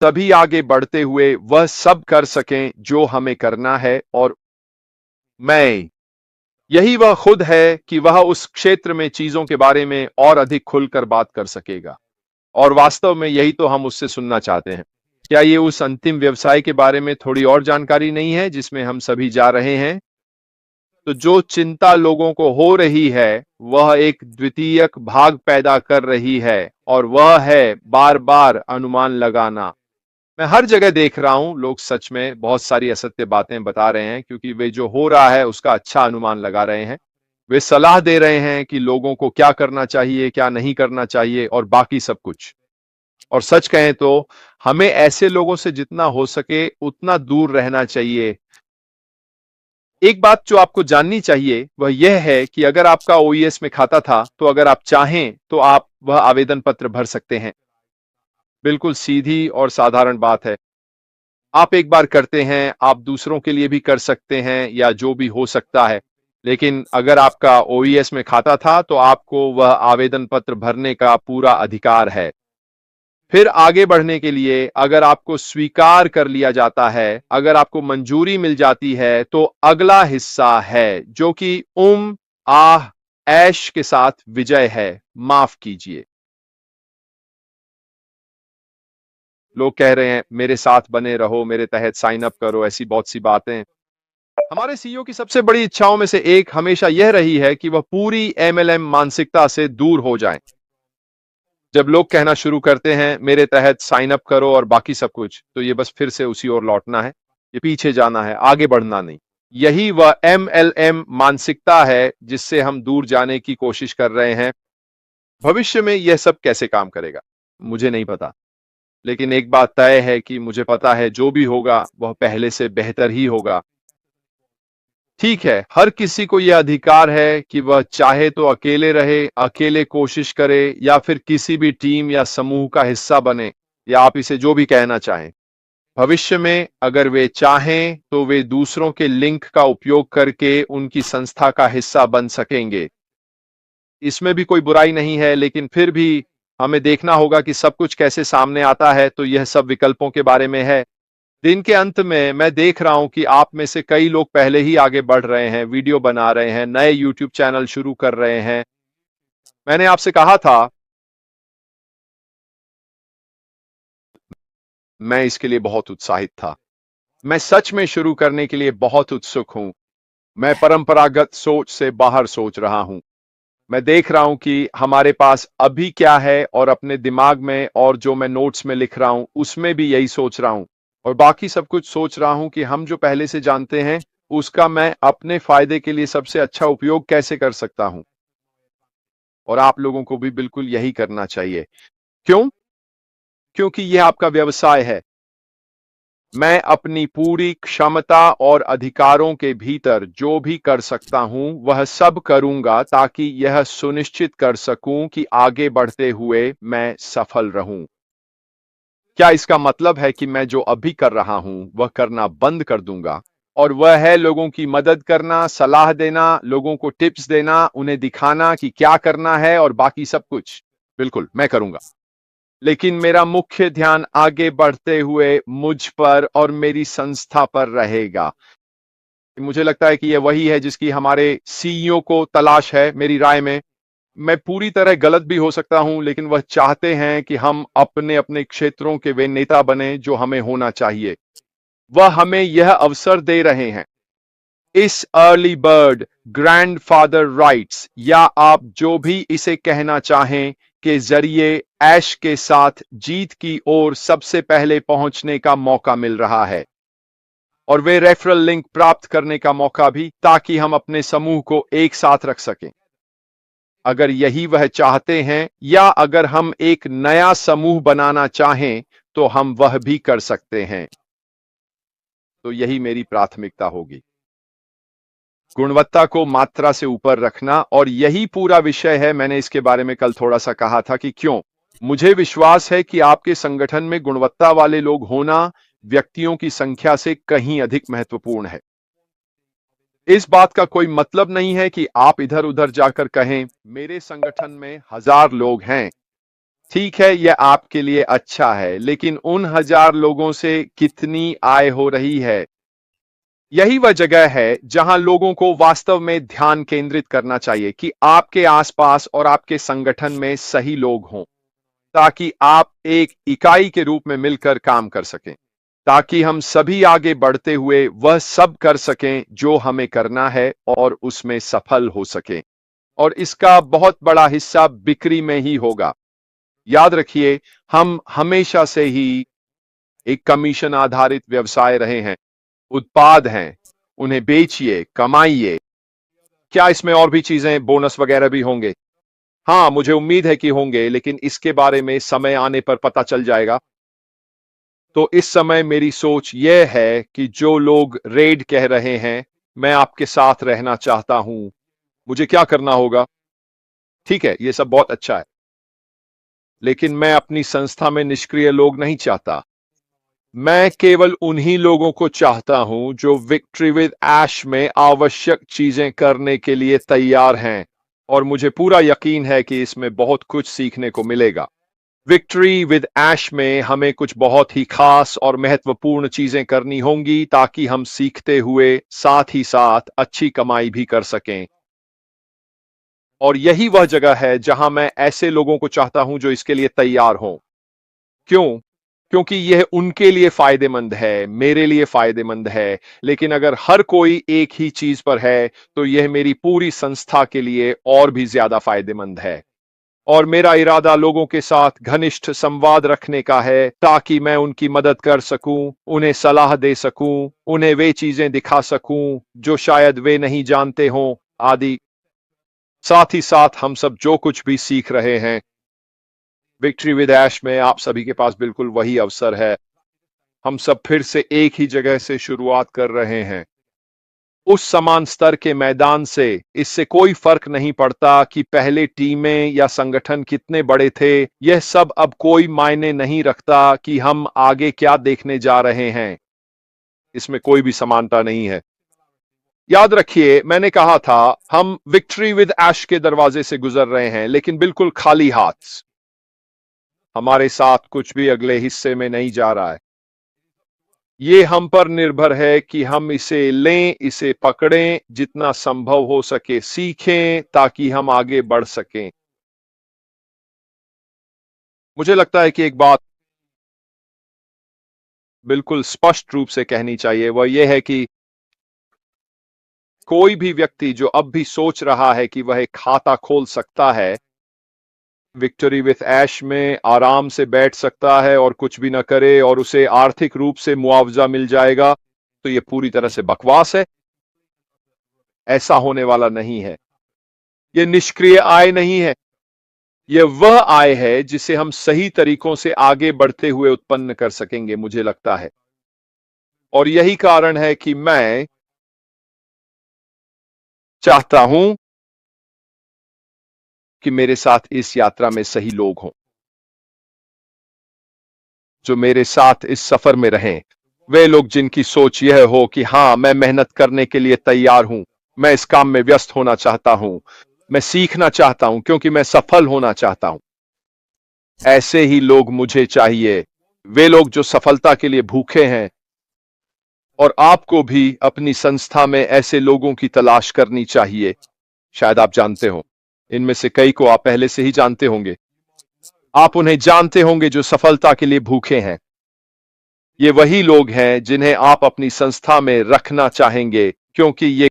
तभी आगे बढ़ते हुए वह सब कर सकें जो हमें करना है। और मैं यही वह खुद है कि वह उस क्षेत्र में चीजों के बारे में और अधिक खुलकर बात कर सकेगा। और वास्तव में यही तो हम उससे सुनना चाहते हैं। क्या ये उस अंतिम व्यवसाय के बारे में थोड़ी और जानकारी नहीं है जिसमें हम सभी जा रहे हैं? तो जो चिंता लोगों को हो रही है वह एक द्वितीयक भाग पैदा कर रही है, और वह है बार बार अनुमान लगाना। मैं हर जगह देख रहा हूं लोग सच में बहुत सारी असत्य बातें बता रहे हैं क्योंकि वे जो हो रहा है उसका अच्छा अनुमान लगा रहे हैं। वे सलाह दे रहे हैं कि लोगों को क्या करना चाहिए, क्या नहीं करना चाहिए और बाकी सब कुछ। और सच कहें तो हमें ऐसे लोगों से जितना हो सके उतना दूर रहना चाहिए। एक बात जो आपको जाननी चाहिए वह यह है कि अगर आपका ओईएस में खाता था तो अगर आप चाहें तो आप वह आवेदन पत्र भर सकते हैं। बिल्कुल सीधी और साधारण बात है। आप एक बार करते हैं, आप दूसरों के लिए भी कर सकते हैं या जो भी हो सकता है। लेकिन अगर आपका ओईएस में खाता था तो आपको वह आवेदन पत्र भरने का पूरा अधिकार है। फिर आगे बढ़ने के लिए अगर आपको स्वीकार कर लिया जाता है, अगर आपको मंजूरी मिल जाती है, तो अगला हिस्सा है जो कि आह ऐश के साथ विजय है। माफ कीजिए। लोग कह रहे हैं मेरे साथ बने रहो, मेरे तहत साइन अप करो, ऐसी बहुत सी बातें। हमारे सीईओ की सबसे बड़ी इच्छाओं में से एक हमेशा यह रही है कि वह पूरी एमएलएम मानसिकता से दूर हो जाएं। जब लोग कहना शुरू करते हैं मेरे तहत साइन अप करो और बाकी सब कुछ, तो ये बस फिर से उसी ओर लौटना है, ये पीछे जाना है, आगे बढ़ना नहीं। यही वह एमएलएम मानसिकता है जिससे हम दूर जाने की कोशिश कर रहे हैं। भविष्य में यह सब कैसे काम करेगा मुझे नहीं पता, लेकिन एक बात तय है कि मुझे पता है जो भी होगा वह पहले से बेहतर ही होगा। ठीक है, हर किसी को यह अधिकार है कि वह चाहे तो अकेले रहे, अकेले कोशिश करे या फिर किसी भी टीम या समूह का हिस्सा बने, या आप इसे जो भी कहना चाहें। भविष्य में अगर वे चाहें तो वे दूसरों के लिंक का उपयोग करके उनकी संस्था का हिस्सा बन सकेंगे। इसमें भी कोई बुराई नहीं है, लेकिन फिर भी हमें देखना होगा कि सब कुछ कैसे सामने आता है। तो यह सब विकल्पों के बारे में है। दिन के अंत में मैं देख रहा हूं कि आप में से कई लोग पहले ही आगे बढ़ रहे हैं, वीडियो बना रहे हैं, नए यूट्यूब चैनल शुरू कर रहे हैं। मैंने आपसे कहा था, मैं इसके लिए बहुत उत्साहित था। मैं सच में शुरू करने के लिए बहुत उत्सुक हूं। मैं परंपरागत सोच से बाहर सोच रहा हूं। मैं देख रहा हूं कि हमारे पास अभी क्या है और अपने दिमाग में और जो मैं नोट्स में लिख रहा हूं उसमें भी यही सोच रहा हूं। और बाकी सब कुछ सोच रहा हूं कि हम जो पहले से जानते हैं उसका मैं अपने फायदे के लिए सबसे अच्छा उपयोग कैसे कर सकता हूं। और आप लोगों को भी बिल्कुल यही करना चाहिए। क्यों? क्योंकि यह आपका व्यवसाय है। मैं अपनी पूरी क्षमता और अधिकारों के भीतर जो भी कर सकता हूं वह सब करूंगा ताकि यह सुनिश्चित कर सकूं कि आगे बढ़ते हुए मैं सफल रहूं। क्या इसका मतलब है कि मैं जो अभी कर रहा हूं वह करना बंद कर दूंगा? और वह है लोगों की मदद करना, सलाह देना, लोगों को टिप्स देना, उन्हें दिखाना कि क्या करना है और बाकी सब कुछ। बिल्कुल मैं करूंगा, लेकिन मेरा मुख्य ध्यान आगे बढ़ते हुए मुझ पर और मेरी संस्था पर रहेगा। मुझे लगता है कि यह वही है जिसकी हमारे सीईओ को तलाश है। मेरी राय में मैं पूरी तरह गलत भी हो सकता हूं, लेकिन वह चाहते हैं कि हम अपने अपने क्षेत्रों के वे नेता बने जो हमें होना चाहिए। वह हमें यह अवसर दे रहे हैं। इस अर्ली बर्ड ग्रैंडफादर राइट्स, या आप जो भी इसे कहना चाहें, के जरिए ऐश के साथ जीत की ओर सबसे पहले पहुंचने का मौका मिल रहा है। और वे रेफरल लिंक प्राप्त करने का मौका भी, ताकि हम अपने समूह को एक साथ रख सकें। अगर यही वह चाहते हैं, या अगर हम एक नया समूह बनाना चाहें तो हम वह भी कर सकते हैं। तो यही मेरी प्राथमिकता होगी, गुणवत्ता को मात्रा से ऊपर रखना। और यही पूरा विषय है। मैंने इसके बारे में कल थोड़ा सा कहा था कि क्यों मुझे विश्वास है कि आपके संगठन में गुणवत्ता वाले लोग होना व्यक्तियों की संख्या से कहीं अधिक महत्वपूर्ण है। इस बात का कोई मतलब नहीं है कि आप इधर उधर जाकर कहें मेरे संगठन में 1000 लोग हैं। ठीक है, यह आपके लिए अच्छा है, लेकिन उन 1000 लोगों से कितनी आय हो रही है? यही वह जगह है जहां लोगों को वास्तव में ध्यान केंद्रित करना चाहिए कि आपके आसपास और आपके संगठन में सही लोग हों, ताकि आप एक इकाई के रूप में मिलकर काम कर सकें, ताकि हम सभी आगे बढ़ते हुए वह सब कर सकें जो हमें करना है और उसमें सफल हो सकें। और इसका बहुत बड़ा हिस्सा बिक्री में ही होगा। याद रखिए, हम हमेशा से ही एक कमीशन आधारित व्यवसाय रहे हैं। उत्पाद हैं, उन्हें बेचिए, कमाइए। क्या इसमें और भी चीजें, बोनस वगैरह भी होंगे? हाँ, मुझे उम्मीद है कि होंगे, लेकिन इसके बारे में समय आने पर पता चल जाएगा। तो इस समय मेरी सोच यह है कि जो लोग रेड कह रहे हैं, मैं आपके साथ रहना चाहता हूं, मुझे क्या करना होगा? ठीक है, यह सब बहुत अच्छा है, लेकिन मैं अपनी संस्था में निष्क्रिय लोग नहीं चाहता। मैं केवल उन्हीं लोगों को चाहता हूं जो विक्ट्री विद ऐश में आवश्यक चीजें करने के लिए तैयार हैं, और मुझे पूरा यकीन है कि इसमें बहुत कुछ सीखने को मिलेगा। विक्ट्री विद ऐश में हमें कुछ बहुत ही खास और महत्वपूर्ण चीजें करनी होंगी ताकि हम सीखते हुए साथ ही साथ अच्छी कमाई भी कर सकें। और यही वह जगह है जहां मैं ऐसे लोगों को चाहता हूं जो इसके लिए तैयार हों। क्यों? क्योंकि यह उनके लिए फायदेमंद है, मेरे लिए फायदेमंद है, लेकिन अगर हर कोई एक ही चीज पर है, तो यह मेरी पूरी संस्था के लिए और भी ज्यादा फायदेमंद है। और मेरा इरादा लोगों के साथ घनिष्ठ संवाद रखने का है, ताकि मैं उनकी मदद कर सकूं, उन्हें सलाह दे सकूं, उन्हें वे चीजें दिखा सकूं जो शायद वे नहीं जानते हों, आदि। साथ ही साथ हम सब जो कुछ भी सीख रहे हैं, विक्ट्री विद ऐश में आप सभी के पास बिल्कुल वही अवसर है। हम सब फिर से एक ही जगह से शुरुआत कर रहे हैं, उस समान स्तर के मैदान से। इससे कोई फर्क नहीं पड़ता कि पहले टीमें या संगठन कितने बड़े थे, यह सब अब कोई मायने नहीं रखता कि हम आगे क्या देखने जा रहे हैं। इसमें कोई भी समानता नहीं है। याद रखिए, मैंने कहा था हम विक्ट्री विद ऐश के दरवाजे से गुजर रहे हैं, लेकिन बिल्कुल खाली हाथ। हमारे साथ कुछ भी अगले हिस्से में नहीं जा रहा है। ये हम पर निर्भर है कि हम इसे लें, इसे पकड़ें, जितना संभव हो सके सीखें, ताकि हम आगे बढ़ सकें। मुझे लगता है कि एक बात बिल्कुल स्पष्ट रूप से कहनी चाहिए, वह यह है कि कोई भी व्यक्ति जो अब भी सोच रहा है कि वह एक खाता खोल सकता है, विक्ट्री विथ ऐश में आराम से बैठ सकता है और कुछ भी न करे और उसे आर्थिक रूप से मुआवजा मिल जाएगा, तो यह पूरी तरह से बकवास है। ऐसा होने वाला नहीं है। यह निष्क्रिय आय नहीं है। यह वह आय है जिसे हम सही तरीकों से आगे बढ़ते हुए उत्पन्न कर सकेंगे, मुझे लगता है। और यही कारण है कि मैं चाहता हूं कि मेरे साथ इस यात्रा में सही लोग हों, जो मेरे साथ इस सफर में रहें। वे लोग जिनकी सोच यह हो कि हां, मैं मेहनत करने के लिए तैयार हूं, मैं इस काम में व्यस्त होना चाहता हूं, मैं सीखना चाहता हूं क्योंकि मैं सफल होना चाहता हूं। ऐसे ही लोग मुझे चाहिए, वे लोग जो सफलता के लिए भूखे हैं। और आपको भी अपनी संस्था में ऐसे लोगों की तलाश करनी चाहिए। शायद आप जानते हो, इनमें से कई को आप पहले से ही जानते होंगे। आप उन्हें जानते होंगे जो सफलता के लिए भूखे हैं। ये वही लोग हैं जिन्हें आप अपनी संस्था में रखना चाहेंगे, क्योंकि ये